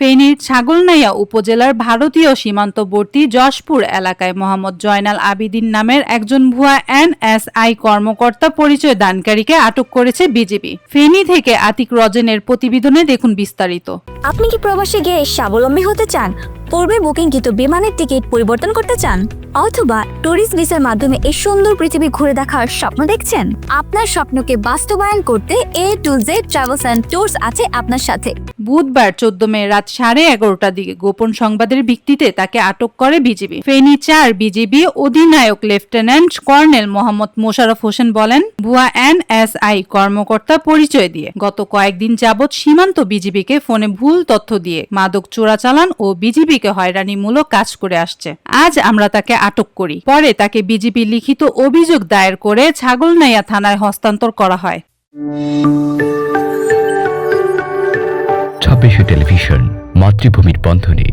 ফেনীর ছাগলনাইয়া উপজেলার ভারতীয় সীমান্তবর্তী যশপুর এলাকায় মোহাম্মদ জয়নাল আবিদিন নামের একজন ভুয়া এনএসআই কর্মকর্তা পরিচয় দানকারীকে আটক করেছে বিজিবি। ফেনী থেকে আতিক রজনের প্রতিবেদনে দেখুন বিস্তারিত। আপনি কি প্রবাসে গিয়ে স্বাবলম্বী হতে চান? পূর্বে বুকিংকৃত বিমানের টিকিট পরিবর্তন করতে চান, অথবা ট্যুরিস্ট ভিসার মাধ্যমে এই সুন্দর পৃথিবী ঘুরে দেখার স্বপ্ন দেখছেন? আপনার স্বপ্নকে বাস্তবায়ন করতে A to Z travels and tours আছে আপনার সাথে। বুধবার 14 মে রাত 11:30টার দিকে গোপন সংবাদের ভিত্তিতে তাকে আটক করে বিজিবি। ফেনী 4 বিজিবি অধিনায়ক লেফটেন্যান্ট কর্নেল মোহাম্মদ মোশাররফ হোসেন বলেন, ভুয়া এনএসআই কর্মকর্তা পরিচয় দিয়ে গত কয়েকদিন যাবৎ সীমান্ত বিজিবিকে ফোনে ভুল তথ্য দিয়ে মাদক চোরাচালান ও বিজিবিকে হয়রানিমূলক কাজ করে আসছে। আজ আমরা তাকে আটক করি। পরে তাকে বিজিবি লিখিত অভিযোগ দায়ের করে ছাগলনাইয়া থানায় হস্তান্তর করা হয়। 26 টেলিভিশন, মাতৃভূমির বন্ধনে।